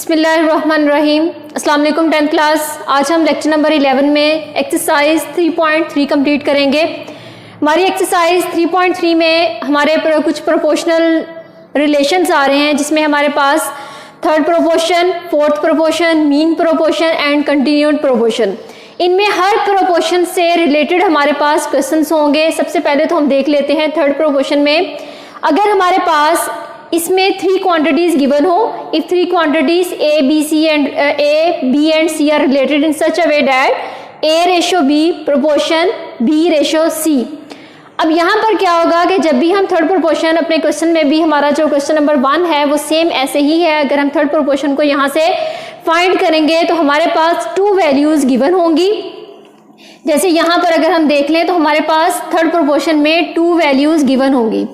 बिस्मिल्लाहिर्रहमानिर्रहीम। अस्सलाम वालेकुम 10th क्लास। आज हम लेक्चर नंबर 11 में एक्सरसाइज 3.3 कंप्लीट करेंगे। हमारी एक्सरसाइज 3.3 में हमारे कुछ प्रोपोर्शनल रिलेशंस आ रहे हैं, जिसमें हमारे पास third proportion, fourth proportion, mean proportion and continued proportion. इनमें हर प्रोपोर्शन से रिलेटेड हमारे पास क्वेश्चंस होंगे। सबसे पहले तो हम देख लेते हैं थर्ड प्रोपोर्शन में, अगर हमारे पास इसमें 3 क्वांटिटीज गिवन हो, if 3 quantities A, B and C are related in such a way that A ratio B proportion B ratio C। अब यहाँ पर क्या होगा कि जब भी हम थर्ड प्रोपोर्शन, अपने क्वेश्चन में भी हमारा जो क्वेश्चन नंबर 1 है वो सेम ऐसे ही है। अगर हम थर्ड प्रोपोर्शन को यहाँ से फाइंड करेंगे तो हमारे पास 2 वैल्यूज गिवन होंगी। जैसे यहाँ पर अगर हम देख लें तो हमारे पास थर्ड प्रोपोर्शन में 2 वैल्यूज गिवन होंगी।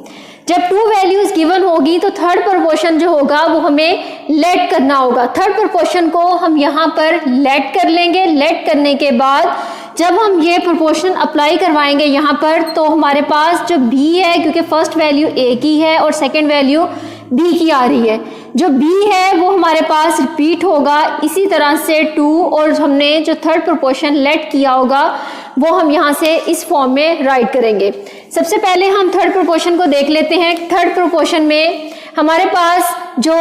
जब 2 वैल्यूज गिवन होगी तो थर्ड प्रोपोर्शन जो होगा वो हमें लेट करना होगा। थर्ड प्रोपोर्शन को हम यहाँ पर लेट कर लेंगे। लेट करने के बाद जब हम ये प्रोपोर्शन अप्लाई करवाएंगे यहाँ पर, तो हमारे पास जो B है, क्योंकि फर्स्ट वैल्यू A की है और सेकंड वैल्यू B की आ रही है, जो B है वो हमारे पास रिपीट होगा इसी तरह से 2, और हमने जो थर्ड प्रोपोर्शन लेट किया होगा वो हम यहाँ से इस फॉर्म में राइट करेंगे। सबसे पहले हम थर्ड प्रोपोर्शन को देख लेते हैं। थर्ड प्रोपोर्शन में हमारे पास जो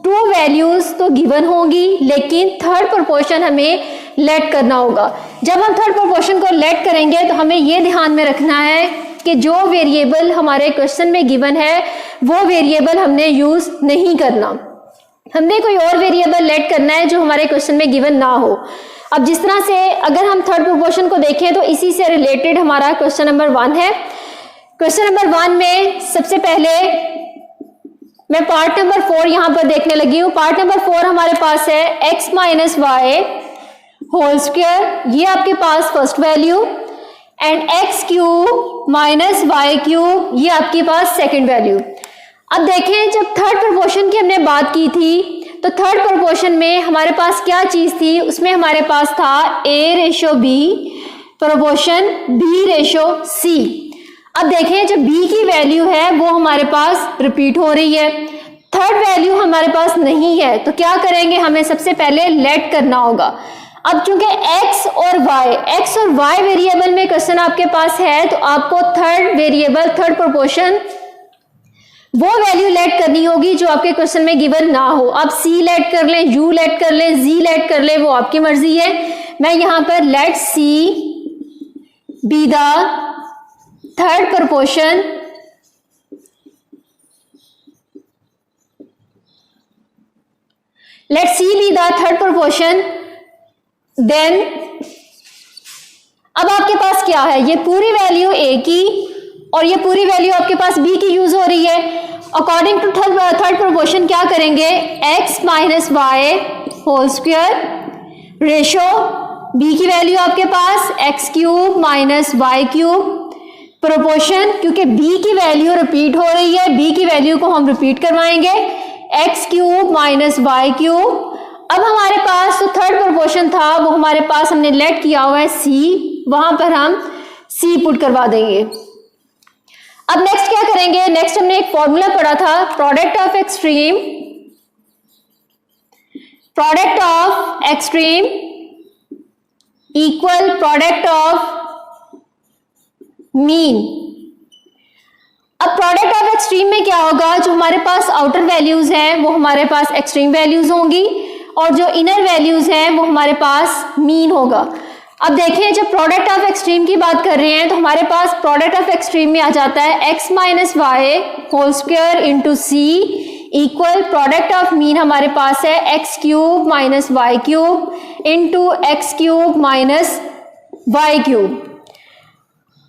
2 वैल्यूज तो गिवन होगी, लेकिन थर्ड प्रोपोर्शन हमें लेट करना होगा। जब हम थर्ड प्रोपोर्शन को लेट करेंगे तो हमें ये ध्यान में रखना है कि जो वेरिएबल हमारे क्वेश्चन में गिवन है वो वेरिएबल हमने यूज नहीं करना। हमने कोई और वेरिएबल लेट करना है जो हमारे क्वेश्चन में गिवन ना हो। अब जिस तरह से अगर हम थर्ड प्रोपोर्शन को देखें तो इसी से रिलेटेड हमारा क्वेश्चन नंबर 1 है। क्वेश्चन नंबर 1 में सबसे पहले मैं पार्ट नंबर 4 यहां पर देखने लगी हूं। पार्ट नंबर 4 हमारे पास है x minus y whole square, ये आपके पास first value, and x cube minus y cube, ये आपके पास सेकेंड वैल्यू। अब देखें, जब थर्ड प्रोपोर्शन की हमने बात की थी तो थर्ड प्रोपोर्शन में हमारे पास क्या चीज थी, उसमें हमारे पास था A ratio B proportion B ratio C। अब देखें, जो B की वैल्यू है वो हमारे पास रिपीट हो रही है, थर्ड वैल्यू हमारे पास नहीं है, तो क्या करेंगे, हमें सबसे पहले लेट करना होगा। अब चूंकि x और y वेरिएबल में क्वेश्चन आपके पास है, तो आपको थर्ड वेरिएबल, थर्ड प्रोपोर्शन वो वैल्यू लेट करनी होगी जो आपके क्वेश्चन में गिवन ना हो। आप C लेट कर लें, U लेट कर लें, Z लेट कर लें, वो आपकी मर्जी है। मैं यहां पर let C be the third proportion let C be the third proportion, then अब आपके पास क्या है, ये पूरी वैल्यू A की और ये पूरी वैल्यू आपके पास B की यूज हो रही है। अकॉर्डिंग टू थर्ड प्रोपोर्शन क्या करेंगे, x minus y whole square ratio B की वैल्यू आपके पास x cube minus y cube proportion, क्योंकि B की वैल्यू रिपीट हो रही है, B की वैल्यू को हम रिपीट करवाएंगे, x cube minus y cube. अब हमारे पास जो थर्ड प्रोपोर्शन था वो हमारे पास हमने लेट किया हुआ है C, वहां पर हम C पुट करवा देंगे। अब नेक्स्ट क्या करेंगे, नेक्स्ट हमने एक फॉर्मूला पढ़ा था, product of extreme equal product of mean. अब प्रोडक्ट ऑफ एक्सट्रीम में क्या होगा, जो हमारे पास आउटर वैल्यूज हैं वो हमारे पास एक्सट्रीम वैल्यूज होंगी और जो इनर वैल्यूज हैं वो हमारे पास मीन होगा। अब देखें, जब प्रोडक्ट ऑफ एक्सट्रीम की बात कर रहे हैं तो हमारे पास प्रोडक्ट ऑफ एक्सट्रीम में आ जाता है x minus y whole square into C equal product of mean हमारे पास है x cube minus y cube into x cube minus y cube.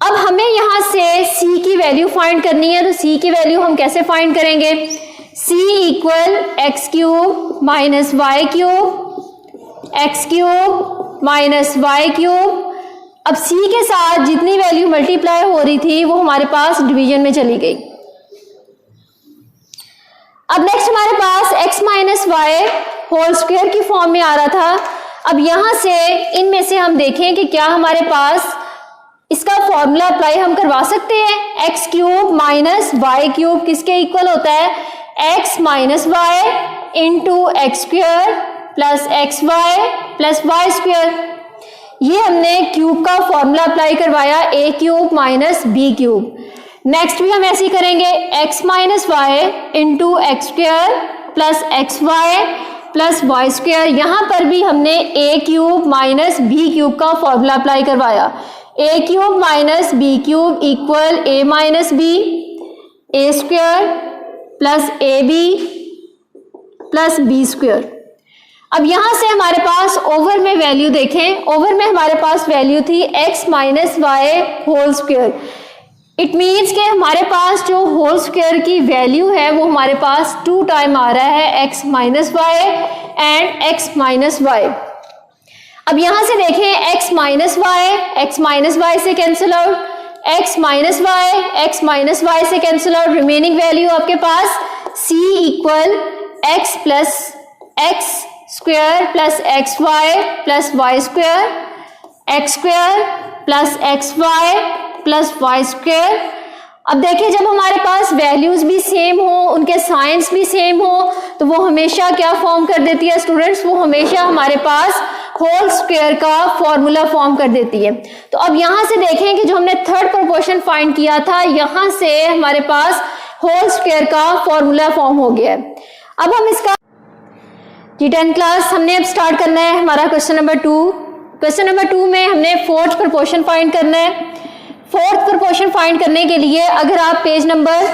अब हमें यहां से C की वैल्यू फाइंड करनी है, तो C की वैल्यू हम कैसे फाइंड करेंगे, C equal x cube minus y cube x cube minus y cube. अब C के साथ जितनी वैल्यू मल्टीप्लाई हो रही थी वो हमारे पास डिवीजन में चली गई। अब नेक्स्ट हमारे पास x minus y whole square की फॉर्म में आ रहा था। अब यहां से इनमें से हम देखें कि क्या हमारे पास इसका फॉर्मूला अप्लाई हम करवा सकते हैं। X cube minus y cube किसके इक्वल होता है, x minus y into x square plus x y plus y square. ये हमने क्यूब का फॉर्मूला अप्लाई करवाया, a cube minus b cube. Next भी हम ऐसे ही करेंगे, x minus y into x square plus x y plus y square. यहाँ पर भी हमने a cube minus b cube का फॉर्मूला अप्लाई करवाया, a cube minus b cube equal a minus b, a square plus a b plus b square. अब यहां से हमारे पास ओवर में वैल्यू देखें, ओवर में हमारे पास वैल्यू थी x minus y whole square. It means के हमारे पास जो होल स्क्वायर की वैल्यू है वो हमारे पास 2 टाइम आ रहा है x minus y and x minus y. अब यहां से देखें x माइनस वाई से cancel out, x minus y से कैंसिल आउट, रिमेनिंग वैल्यू आपके पास c equal x plus x square plus x y plus y square, x square plus x y plus y square. अब देखिए जब हमारे पास values भी same हो, उनके साइंस भी सेम हो, तो वो हमेशा क्या फॉर्म कर देती है स्टूडेंट्स, वो हमेशा हमारे पास होल स्क्वायर का फॉर्मूला फॉर्म कर देती है। तो अब यहां से देखें कि जो हमने थर्ड प्रोपोर्शन फाइंड किया था, यहां से हमारे पास होल स्क्वायर का फॉर्मूला फॉर्म हो गया है। अब हम इसका जी 10 क्लास हमने अब स्टार्ट करना है हमारा क्वेश्चन नंबर 2। क्वेश्चन नंबर 2 में हमने फोर्थ प्रोपोर्शन फाइंड करना है। फोर्थ प्रोपोर्शन फाइंड करने के लिए अगर आप पेज नंबर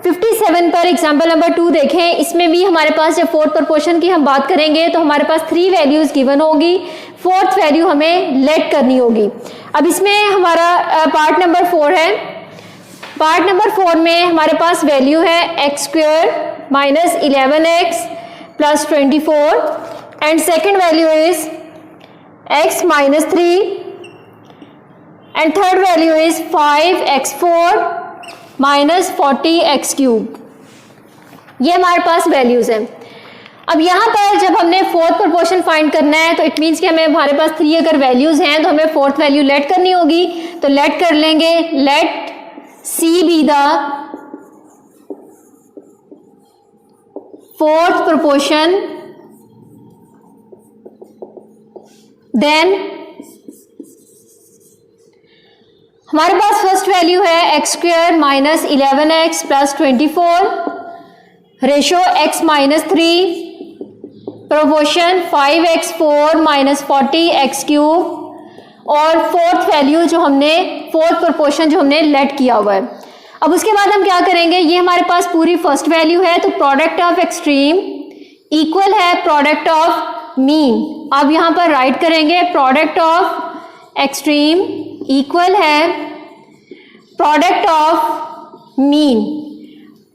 57 पर एग्जाम्पल नंबर 2 देखें, इसमें भी हमारे पास जब फोर्थ प्रोपोर्शन की हम बात करेंगे तो हमारे पास 3 वैल्यूज गिवन होगी, फोर्थ वैल्यू हमें लेट करनी होगी। अब इसमें हमारा पार्ट नंबर 4 है। पार्ट नंबर 4 में हमारे पास वैल्यू है एक्स square minus 11x plus 24 and second value is x minus 3 and third value is 5x4 minus 40x cube. ये हमारे पास वैल्यूज हैं। अब यहाँ पर जब हमने फोर्थ प्रोपोर्शन फाइंड करना है तो इट मीन्स कि हमें हमारे पास 3 अगर वैल्यूज हैं तो हमें फोर्थ वैल्यू लेट करनी होगी, तो लेट कर लेंगे, let C be the fourth proportion, then हमारे पास फर्स्ट वैल्यू है एक्स square minus 11x plus 24, ratio x minus 3, proportion 5x4 minus 40x cube, और फोर्थ वैल्यू जो हमने फोर्थ प्रोपोर्शन जो हमने लेट किया हुआ है। अब उसके बाद हम क्या करेंगे, ये हमारे पास पूरी फर्स्ट वैल्यू है, तो प्रोडक्ट ऑफ एक्सट्रीम इक्वल है प्रोडक्ट ऑफ मीन। अब यहां पर राइट करेंगे प्रोडक्ट ऑफ एक्सट्रीम इक्वल है प्रोडक्ट ऑफ मीन।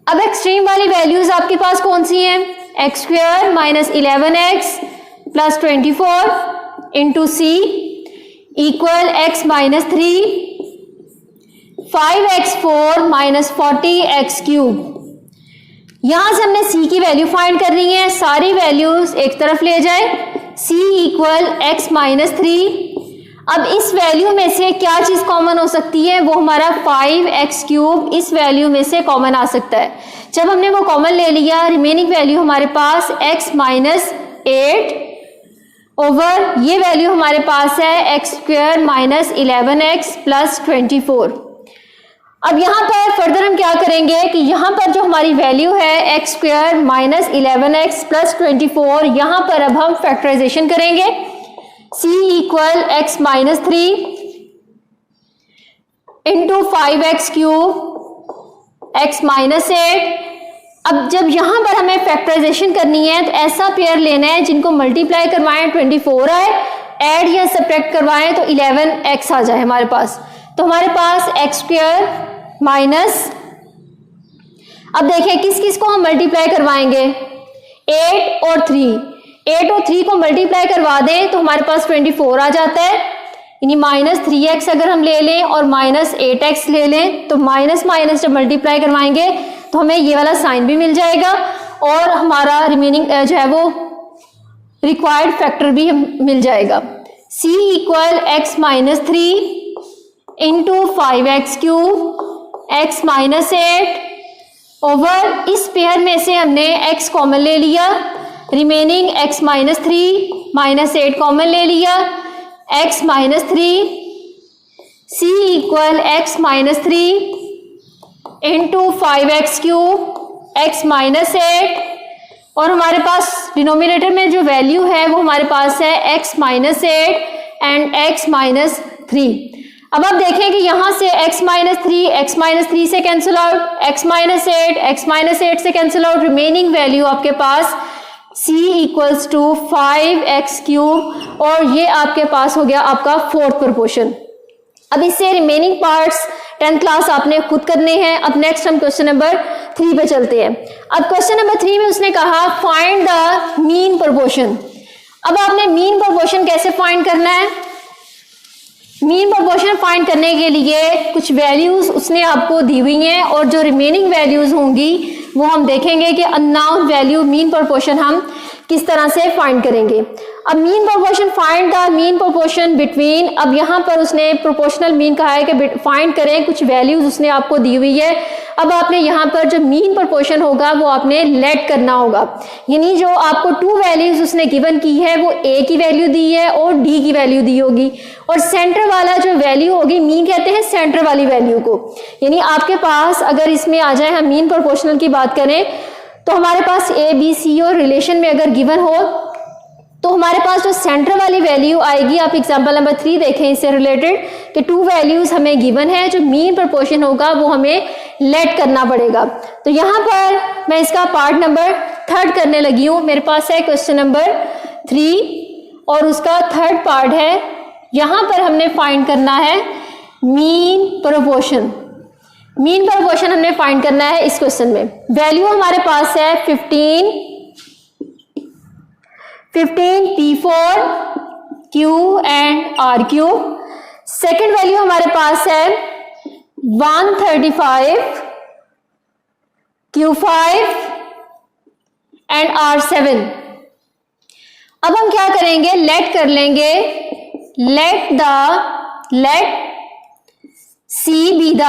अब एक्सट्रीम वाली वैल्यूज आपके पास कौन सी हैं, x square minus 11x plus 24 into c equal x minus 3, 5x4 minus 40x cube. यहां से हमने c की वैल्यू फाइंड करनी है, सारी वैल्यूज एक तरफ ले जाए, c इक्वल x माइनस 3। अब इस वैल्यू में से क्या चीज कॉमन हो सकती है, वो हमारा 5x क्यूब इस वैल्यू में से कॉमन आ सकता है। जब हमने वो कॉमन ले लिया, रिमेनिंग वैल्यू हमारे पास x माइनस 8 ओवर ये वैल्यू हमारे पास है एक्स स्क्वायर माइनस 11x प्लस 24। अब यहाँ पर फर्दर हम क्या करेंगे कि यहाँ पर जो हमारी वैल्यू है एक्स स्क्वायर माइनस 11x प्लस 24, यहाँ पर अब हम फैक्टराइजेशन करेंगे, c equal x minus 3 into 5x cube x minus 8। अब जब यहां पर हमें फैक्टराइजेशन करनी है तो ऐसा पेयर लेना है जिनको मल्टीप्लाई करवाएं 24 आए, ऐड या सब्ट्रैक्ट करवाएं तो 11x आ जाए हमारे पास। तो हमारे पास एक्स स्क्वायर माइनस, अब देखिए किस किस को हम मल्टीप्लाई करवाएंगे, 8 और 3, 8 और 3 को मल्टीप्लाई करवा दें तो हमारे पास 24 आ जाता है, यानी माइनस 3x अगर हम ले लें और माइनस 8x ले लें तो माइनस माइनस जब मल्टीप्लाई करवाएंगे तो हमें ये वाला साइन भी मिल जाएगा और हमारा रिमेनिंग जो है वो रिक्वायर्ड फैक्टर भी मिल जाएगा। c equal x minus 3 into 5x cube x minus 8 over, इस पेयर में से हमने x कॉमन ले लिया, remaining x minus 3 minus 8 common ले लिया, x minus 3 c equal x minus 3 into 5x cube x minus 8 और हमारे पास डिनोमिनेटर में जो वैल्यू है वो हमारे पास है x minus 8 and x minus 3। अब आप देखें कि यहाँ से x माइनस 3 से कैंसिल आउट, x माइनस 8 से कैंसिल आउट, रिमेनिंग वैल्यू आपके पास c equals to 5x cube और ये आपके पास हो गया आपका फोर्थ प्रोपोर्शन। अब इससे रिमेनिंग पार्ट्स 10th क्लास आपने खुद करने हैं। अब नेक्स्ट हम क्वेश्चन नंबर 3 पे चलते हैं। अब क्वेश्चन नंबर 3 में उसने कहा फाइंड द मीन प्रोपोर्शन। अब आपने मीन प्रोपोर्शन कैसे फाइंड करना है? मीन प्रोपोर्शन फाइंड करने के लिए कुछ वैल्यूज उसने आपको दी हुई हैं और जो रिमेनिंग वैल्यूज होंगी वो हम देखेंगे कि अननोन वैल्यू मीन प्रोपोर्शन हम किस तरह से फाइंड करेंगे। अब mean proportion find the mean proportion between, अब यहाँ पर उसने प्रोपोर्शनल मीन कहा है कि फाइंड करें, कुछ वैल्यूज उसने आपको दी हुई है। अब आपने यहाँ पर जो मीन प्रोपोर्शन होगा वो आपने लेट करना होगा, यानी जो आपको 2 वैल्यूज उसने गिवन की है वो a की वैल्यू दी है और d की वैल्यू दी होगी और सेंटर वाला जो वैल्यू होगी, मीन कहते हैं सेंटर वाली वैल्यू को, यानी आपके पास अगर इसमें आ जाए हम मीन प्रोपोर्शनल की बात करें तो हमारे पास a b c और रिलेशन में अगर गिवन हो तो हमारे पास जो सेंटर वाली वैल्यू आएगी, आप एग्जांपल नंबर 3 देखें इससे रिलेटेड कि 2 वैल्यूज हमें गिवन है, जो मीन प्रोपोर्शन होगा वो हमें लेट करना पड़ेगा। तो यहाँ पर मैं इसका पार्ट नंबर 3 करने लगी हूँ। मेरे पास है क्वेश्चन नंबर 3 और उसका 3rd पार्ट है, यहाँ पर हमने फाइंड करना है मीन प्रोपोर्शन। मीन प्रोपोर्शन हमने फाइंड करना है इस क्वेश्चन में। वैल्यू हमारे पास है 15 P4 Q and R cube. Second value हमारे पास है 135 Q5 एंड R7। अब हम क्या करेंगे, लेट कर लेंगे, let C be the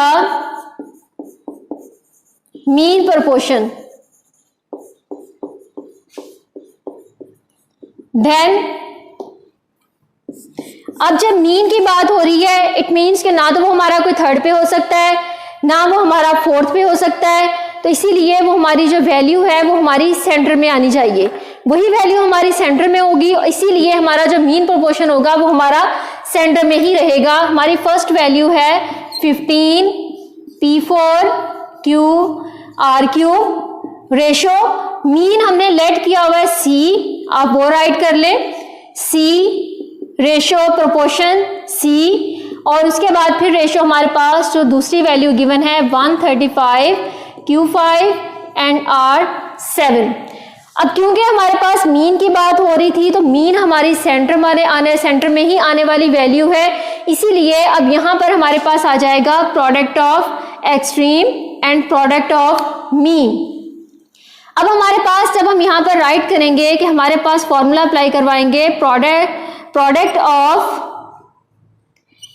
mean proportion, then अब जब मीन की बात हो रही है इट मीन्स कि ना तो वो हमारा कोई 3rd पे हो सकता है ना वो हमारा 4th पे हो सकता है, तो इसीलिए वो हमारी जो वैल्यू है वो हमारी सेंटर में आनी चाहिए, वही वैल्यू हमारी सेंटर में होगी, इसीलिए हमारा जो मीन प्रोपोर्शन होगा वो हमारा सेंटर में ही रहेगा। हमारी फर्स्ट वैल्यू है 15 P4 Q R cube, ratio mean हमने लेट किया हुआ है C, आप वो राइट कर लें, C रेशो प्रोपोर्शन C और उसके बाद फिर रेशो हमारे पास जो दूसरी वैल्यू गिवन है 135 Q5 एंड R7। अब क्योंकि हमारे पास मीन की बात हो रही थी तो मीन हमारी सेंटर में ही आने वाली वैल्यू है, इसीलिए अब यहाँ पर हमारे पास आ जाएगा product of extreme and product of mean. अब हमारे पास जब हम यहाँ पर राइट करेंगे कि हमारे पास फॉर्मूला अप्लाई करवाएंगे, product of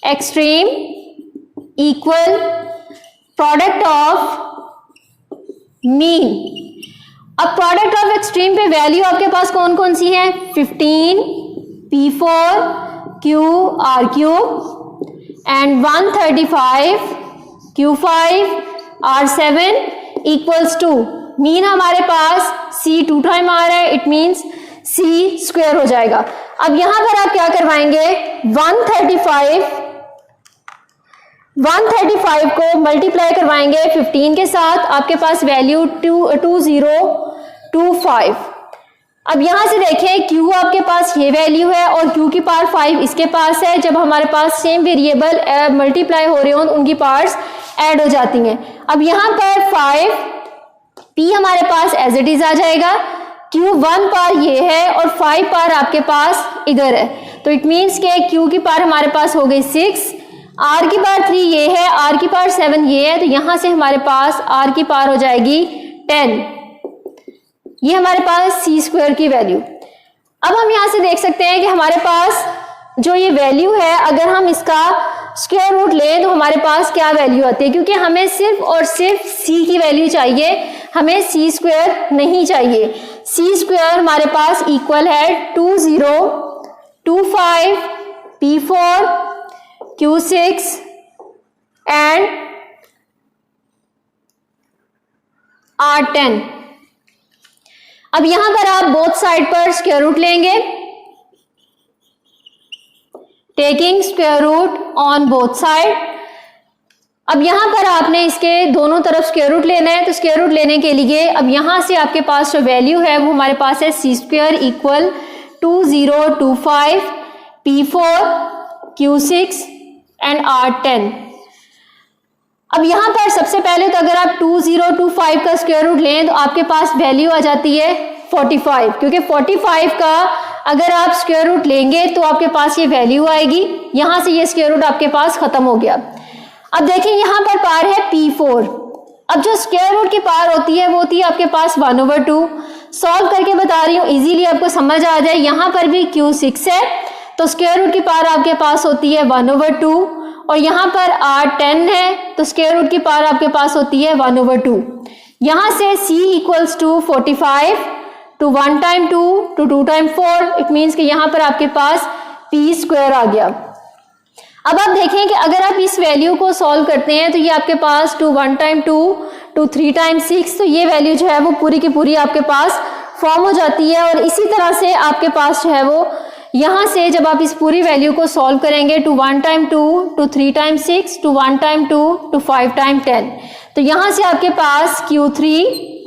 extreme equal product of mean. अब प्रोडक्ट ऑफ एक्सट्रीम पे वैल्यू आपके पास कौन कौन सी है, 15 P4 Q R cube and 135 Q5 R7 equals to mean हमारे पास C 2 टाइम आ रहा है, इट मीन्स C स्क्वायर हो जाएगा। अब यहां पर आप क्या करवाएंगे, 135 को मल्टीप्लाई करवाएंगे 15 के साथ, आपके पास वैल्यू 2025। अब यहां से देखें Q आपके पास ये वैल्यू है और Q की पावर 5 इसके पास है, जब हमारे पास सेम वेरिएबल मल्टीप्लाई हो रहे हो तो उनकी पार्ट्स ऐड हो जाती हैं। अब यहां पर 5 P हमारे पास एज इट इज आ जाएगा, Q 1 पार ये है और 5 पार आपके पास इधर है, तो इट मीन्स के Q की पार हमारे पास हो गई 6, R की पार 3 ये है, R की पार 7 ये है, तो यहां से हमारे पास R की पार हो जाएगी 10, ये हमारे पास C स्क्वायर की वैल्यू। अब हम यहां से देख सकते हैं कि हमारे पास जो ये वैल्यू है अगर हम इसका स्क्वायर रूट लें तो हमारे पास क्या वैल्यू आती है, क्योंकि हमें सिर्फ और सिर्फ c की वैल्यू चाहिए, हमें c स्क्वायर नहीं चाहिए। c स्क्वायर हमारे पास इक्वल है 2025 p4 q6 एंड r10। अब यहां पर आप बोथ साइड पर स्क्वायर रूट लेंगे, taking square root on both side. अब यहां पर आपने इसके दोनों तरफ स्क्वायर रूट लेना है, तो स्क्वायर रूट लेने के लिए अब यहां से आपके पास जो वैल्यू है वो हमारे पास है c square equal 2025 p4 q6 and r10। अब यहां पर सबसे पहले तो अगर आप 2025 का स्क्वायर रूट लें तो आपके पास वैल्यू आ जाती है 45, क्योंकि 45 का अगर आप स्क्वायर रूट लेंगे तो आपके पास ये वैल्यू आएगी। यहां से ये स्क्वायर रूट आपके पास खत्म हो गया। अब देखिए यहां पर पार है p4। अब जो स्क्वायर रूट की पार होती है वो होती है आपके पास 1/2। सॉल्व करके बता रही हूँ इजीली आपको समझ आ जाए। यहां पर भी q6 है तो स्क्वायर रूट की पार आपके पास होती है 1/2, और यहाँ पर r10 है तो स्क्वायर रूट की पावर आपके पास होती है 1/2। यहाँ से c equals to 45 to 1 time 2 to 2 time 4, it means कि यहाँ पर आपके पास p स्क्वायर आ गया। अब आप देखें कि अगर आप इस वैल्यू को सॉल्व करते हैं तो ये आपके पास 2 1 टाइम 2 टू 3 टाइम 6, तो ये वैल्यू जो है वो पूरी की पूरी आपके पास फॉर्म हो जाती है। और इसी तरह से आपके पास जो है वो यहाँ से जब आप इस पूरी वैल्यू को सॉल्व करेंगे 2 1 time 2 to 3 time 6 to 1 time 2 to 5 time 10, तो यहाँ से आपके पास Q3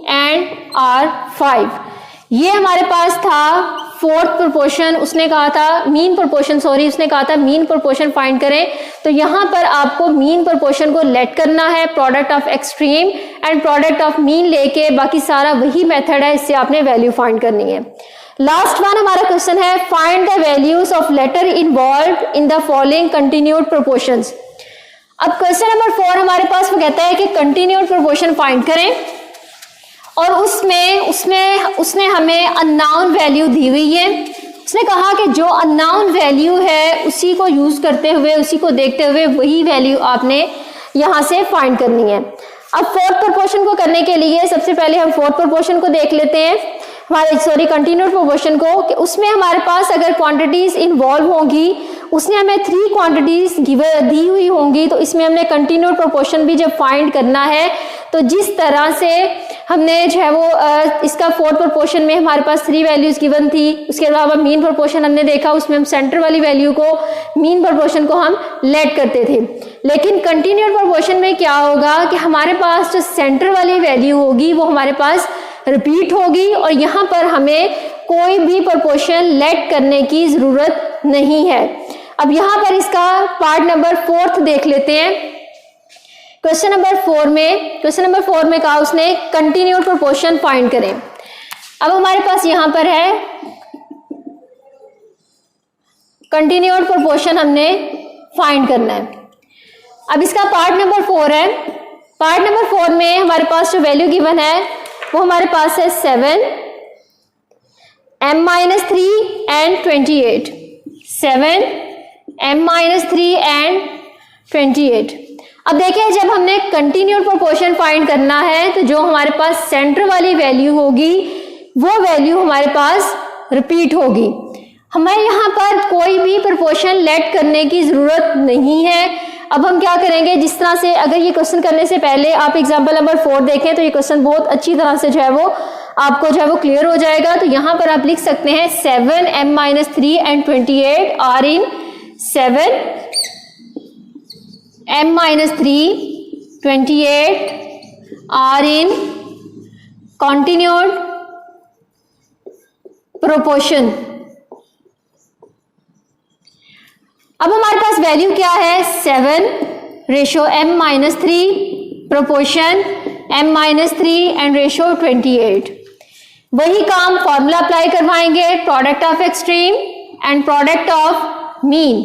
एंड R5। ये हमारे पास था फोर्थ प्रोपोर्शन। उसने कहा था मीन प्रोपोर्शन, सॉरी उसने कहा था मीन प्रोपोर्शन फाइंड करें। तो यहाँ पर आपको मीन प्रोपोर्शन को लेट करना है, product of extreme and product of mean लेके, बाकी सारा वही मेथड है, इससे आपने वैल्यू फाइंड करनी है। लास्ट वन हमारा क्वेश्चन है find the values of letter involved in the following continued proportions. अब क्वेश्चन नंबर 4 हमारे पास वो कहता है कि कंटिन्यूड प्रोपोर्शन फाइंड करें, और उसने हमें अननोन वैल्यू दी हुई है। उसने कहा कि जो अननोन वैल्यू है उसी को यूज करते हुए, उसी को देखते हुए वही वैल्यू आपने यहां से फाइंड करनी है। अब फोर्थ प्रोपोर्शन को करने के लिए सबसे पहले हम फोर्थ प्रोपोर्शन को देख लेते हैं, कंटिन्यूड प्रोपोर्शन को, कि उसमें हमारे पास अगर क्वांटिटीज इन्वॉल्व होंगी, उसने हमें 3 क्वांटिटीज दी हुई होंगी, तो इसमें हमने कंटिन्यूड प्रोपोर्शन भी जब फाइंड करना है तो जिस तरह से हमने जो है वो इसका फोर्थ प्रोपोर्शन में हमारे पास 3 वैल्यूज गिवन थी, उसके अलावा मीन प्रोपोर्शन हमने देखा, उसमें हम सेंटर वाली वैल्यू को, मीन प्रोपोर्शन को हम लेट करते थे। लेकिन कंटिन्यूड प्रोपोर्शन में क्या होगा कि हमारे पास जो सेंटर वाली वैल्यू होगी वो हमारे पास रिपीट होगी, और यहाँ पर हमें कोई भी प्रोपोर्शन लेट करने की जरूरत नहीं है। अब यहाँ पर इसका पार्ट नंबर 4 देख लेते हैं। क्वेश्चन नंबर 4 में कहा उसने कंटिन्यूड प्रोपोर्शन फाइंड करें। अब हमारे पास यहाँ पर है कंटिन्यूड प्रोपोर्शन हमने फाइंड करना है। अब इसका पार्ट नंबर 4 है। पार्ट नंबर 4 में हमारे पास जो वैल्यू गिवन है वो हमारे पास है 7 m-3 एंड 28, 7 m-3 एंड 28। अब देखिए जब हमने कंटिन्यूड प्रोपोर्शन फाइंड करना है तो जो हमारे पास सेंटर वाली वैल्यू होगी वो वैल्यू हमारे पास रिपीट होगी। हमें यहाँ पर कोई भी प्रोपोर्शन लेट करने की जरूरत नहीं है। अब हम क्या करेंगे, जिस तरह से अगर ये क्वेश्चन करने से पहले आप एग्जाम्पल नंबर 4 देखें तो ये क्वेश्चन बहुत अच्छी तरह से जो है वो आपको जो है वो क्लियर हो जाएगा। तो यहाँ पर आप लिख सकते हैं 7 m-3 and 28 are in 7 m-3 28 are in continued proportion. अब हमारे पास वैल्यू क्या है 7 ratio m-3 proportion m-3 and ratio 28। वही काम फॉर्मूला अप्लाई करवाएंगे, product of extreme and product of mean.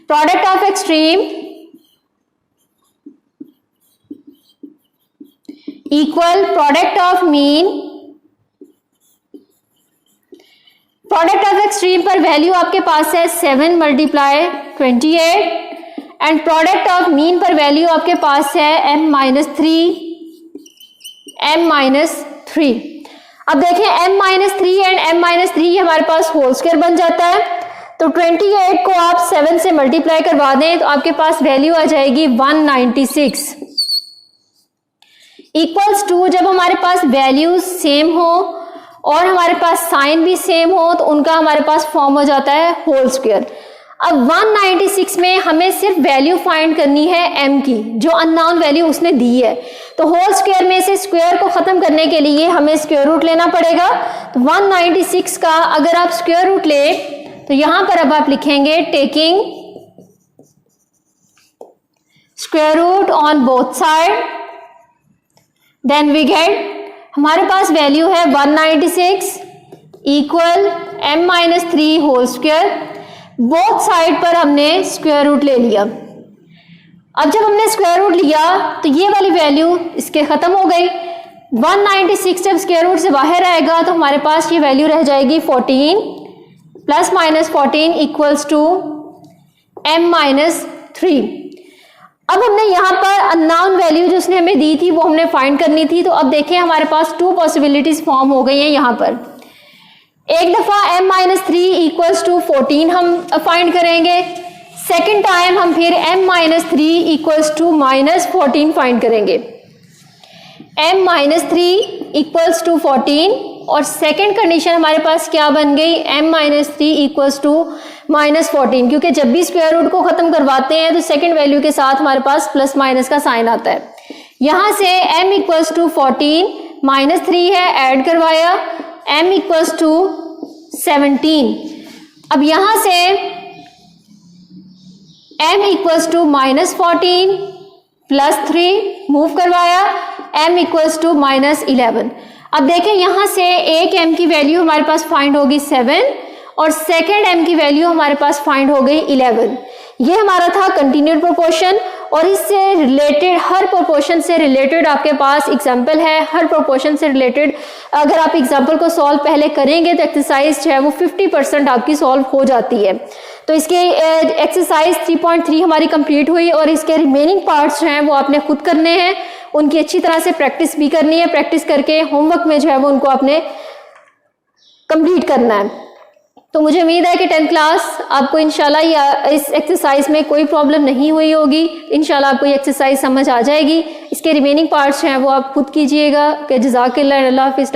Product of extreme equal product of mean. Product of extreme पर value आपके पास है 7 × 28 एंड प्रोडक्ट ऑफ मीन पर value आपके पास है m minus 3। अब देखें m minus 3 and m minus 3 हमारे पास होल स्क्वायर बन जाता है, तो 28 को आप 7 से मल्टीप्लाई करवा दें तो आपके पास वैल्यू आ जाएगी 196 इक्वल्स टू, जब हमारे पास वैल्यूज सेम हो और हमारे पास साइन भी सेम हो तो उनका हमारे पास फॉर्म हो जाता है होल स्क्वायर। अब 196 में हमें सिर्फ वैल्यू फाइंड करनी है m की, जो अननोन वैल्यू उसने दी है, तो होल स्क्वायर में से स्क्वायर को खत्म करने के लिए हमें स्क्वायर रूट लेना पड़ेगा। तो 196 का अगर आप स्क्वायर रूट ले तो यहां पर अब आप लिखेंगे taking square root on both side, then we get, हमारे पास वैल्यू है 196 equal m minus 3 whole square. Both side पर हमने स्क्वायर रूट ले लिया। अब जब हमने स्क्वायर रूट लिया तो ये वाली वैल्यू इसके खत्म हो गई। 196 जब स्क्वायर रूट से बाहर आएगा तो हमारे पास ये वैल्यू रह जाएगी 14 plus minus 14 equals to m minus 3। अब हमने यहाँ पर अननोन वैल्यू जो उसने हमें दी थी वो हमने फाइंड करनी थी, तो अब देखें हमारे पास 2 पॉसिबिलिटीज फॉर्म हो गई हैं। यहाँ पर एक दफा m माइनस 3 इक्वल्स टू 14 हम फाइंड करेंगे, सेकेंड टाइम हम फिर m minus 3 equals to minus 14 find करेंगे। m माइनस 3 इक्वल्स टू 14 और सेकेंड कंडीशन हमारे पास क्या बन गई, m minus 3 equals to minus 14, क्योंकि जब भी स्क्वायर रूट को खत्म करवाते हैं तो सेकेंड वैल्यू के साथ हमारे पास प्लस माइनस का साइन आता है। यहां से m इक्वल्स टू 14 माइनस 3 है, ऐड करवाया, m इक्वल्स टू 17। अब यहां से m equals to minus 14 plus 3 move करवाया, m इक्वल्स टू माइनस 11। अब देखें यहां से एक m की वैल्यू हमारे पास फाइंड होगी 7 और सेकेंड m की वैल्यू हमारे पास फाइंड हो गई 11। ये हमारा था कंटिन्यूड प्रोपोर्शन और इससे रिलेटेड हर प्रोपोर्शन से रिलेटेड आपके पास एग्जाम्पल है। हर प्रोपोर्शन से रिलेटेड अगर आप एग्जाम्पल को सॉल्व पहले करेंगे तो एक्सरसाइज जो है वो 50% आपकी सॉल्व हो जाती है। तो इसके एक्सरसाइज 3.3 हमारी कंप्लीट हुई और इसके रिमेनिंग पार्ट्स जो हैं वो आपने खुद करने हैं, उनकी अच्छी तरह से प्रैक्टिस भी करनी है। प्रैक्टिस करके होमवर्क में जो है वो उनको आपने कंप्लीट करना है। तो मुझे उम्मीद है कि 10th क्लास आपको इंशाल्लाह इस एक्सरसाइज में कोई प्रॉब्लम नहीं हुई होगी। इंशाल्लाह आपको ये एक्सरसाइज समझ आ जाएगी। इसके रिमेनिंग पार्ट्स हैं वो आप खुद कीजिएगा। जज़ाकल्लाह, अल्लाह हाफ़िज़।